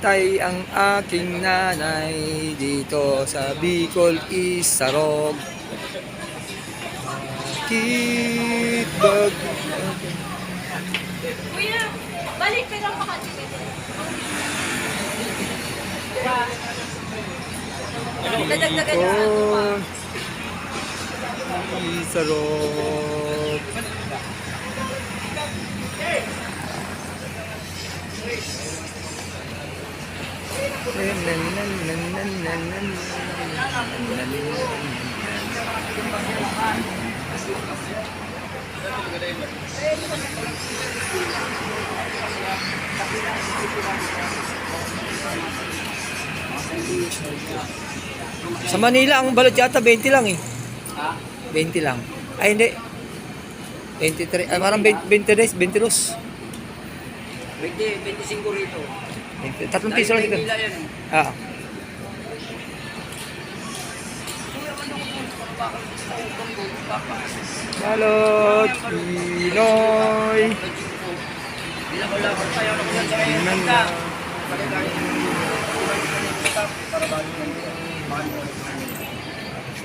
namatay ang aking nanay dito sa Bicol, Isarog. Bakit Kuya, balik ka lang Makati. Dadagdagan na sa tuwa. Isarog. Sa Manila, ang balot yata 20 lang eh. 20 lang. Ay, hindi. 23. Ay, parang 20 days, 22. 25 rito. 3 piso lang ito. Nila yan. Ah. Balot Pinoy. Laban tayo ng yan sa Manila.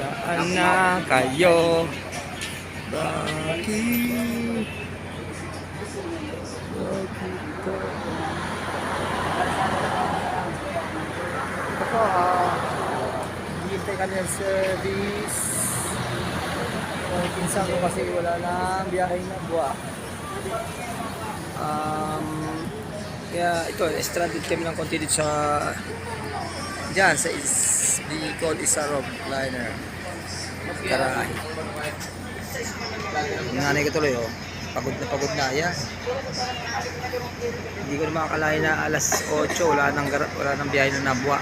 Saan na kayo? Bakit? Ito po, hihintay kami ng service. Pinsan ko kasi wala na biyahe na buwa. Kaya ito, stranded kami ng konti dito sa dyan sa Bicol Isarog liner. Karahay. Yung nanay ko tuloy, oh. Pagod na yan. Hindi ko na makakalain na alas 8 wala nang biyahe na nabuwa.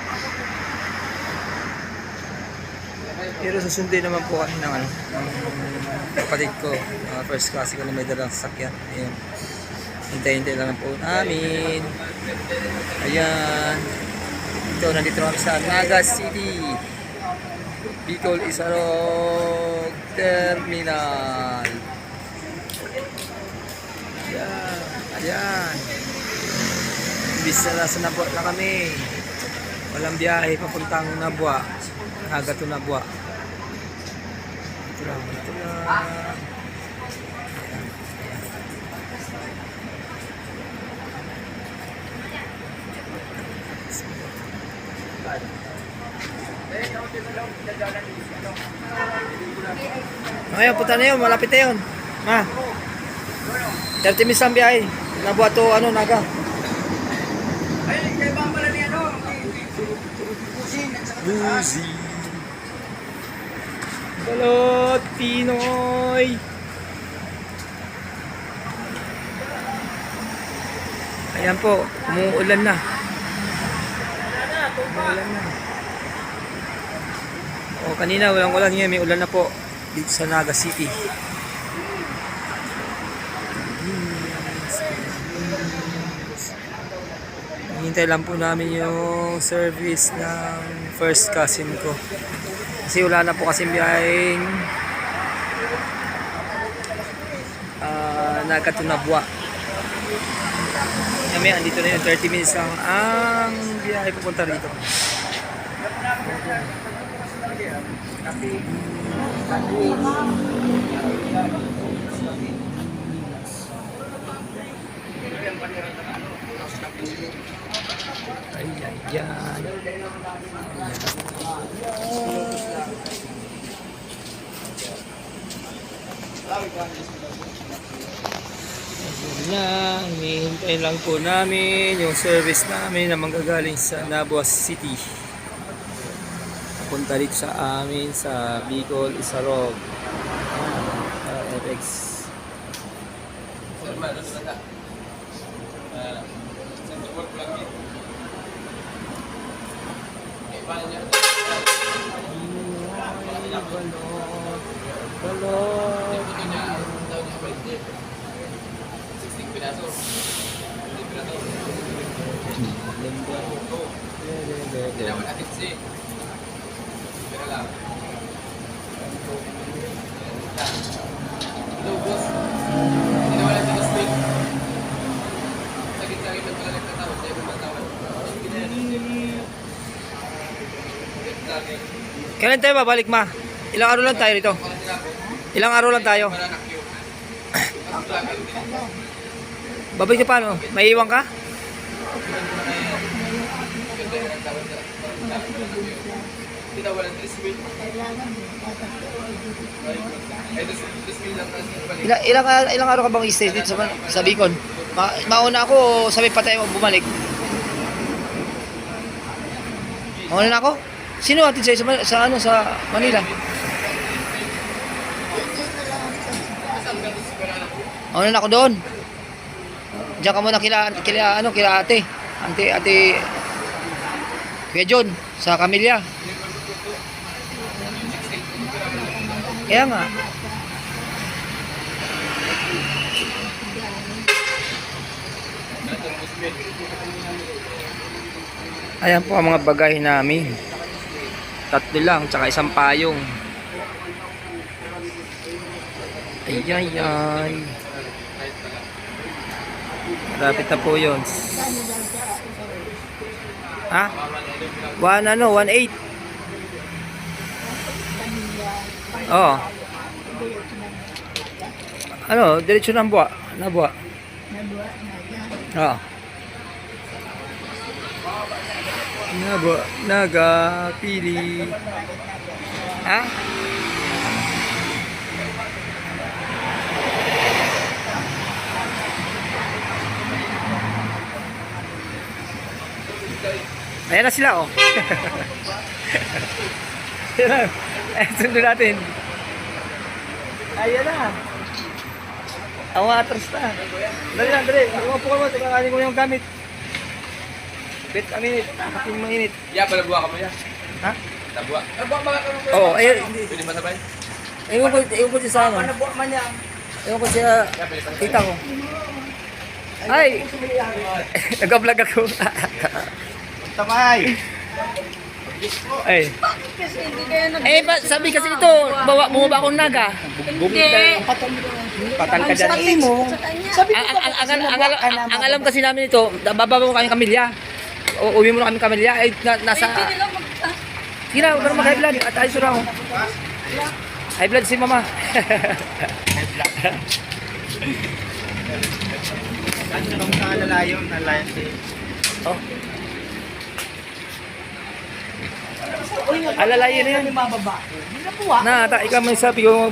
Pero susundin naman po kami ng kapatid ko, first class ko na may dalang sasakyan. Ayun. Hintay-hintay lang po namin. Ayan. Ito, nandito kami sa Naga City, Bicol Isarog Terminal. Ayan. Ayan. Imbis na nasa Nabua na kami. Walang biyahe papuntang Nabua. Naga to Nabua. Ito lang. Ngayon, punta na yun. Malapit na yun. Ma. 30 minutes ang biyahe. Nabuhat to, Naga. Ay, kaya ba pala ni Buzi. Balot Pinoy. Ayan po, umuulan na. Umuulan na. O, kanina walang ulan, ngayon may ulan na po dito sa Naga City. Hintay lang po namin yung service ng first cousin ko. Kasi wala na po kasing biyaheng Naga to Nabua. Kami andito na yun, 30 minutes lang ang biyahe pupunta rito. Ayan. Na, hinihintay lang po namin yung service namin na manggagaling sa Nabua City. Punta dito sa amin sa Bicol Isarog. FX. Balot. Kailan tayo babalik, ma? Ilang araw lang tayo rito? Ilang araw lang tayo? Babalik ka paano? May iwan ka? Ilang araw ka bang stay dito sa Bicol? Mauna ako, sabi pa tayo bumalik. Mauna na ako? Sino atin sa Manila? Mauna na ako doon. Diyan ka muna kila ate. Ate Kuya John sa Camilla. Kaya nga. Ayan po ang mga bagay namin. 3 lang, tsaka isang payong. Ay. Malapit na po yun. Ha? 1.8. Oo. Diretso ng buwa. Nabuwa. Oo. Nabuwa. Nagapili. Ha? Ayan na sila, oh. Ayan na. Sundo natin. Ayan na. Ang atras na. Dali. Umapo ka mo. Kakanin ko yung gamit. Wait a minute. Aking mainit. Ya, palabuha ka mo ya. Ha? Labuha. Labuha ba ka mo? Oo. Ayun. Pwede masabay? Ewan ko siya sa ano. Labuha man yan. Ewan ko siya. Tita ko. Ay! Nag-vlog ako. Tamay. Ay. Kasi hindi kayo nag- Sabi kasi ito, bumaba akong naga. Hindi. Patang ka dyan. Sabi mo. Sa kanya. Ang alam kasi namin ito, bababa mo kami Camilla. Uwi mo na kami Camilla. Ay, nasa... Hindi nila mag... Sige na, huwag ka na mag-high blood. At ayos na ako. High blood si mama. Anong sa lalayon? Nalayon si... Oh. Alalayan na yan. Mababa. Na, ikaw may sabi ko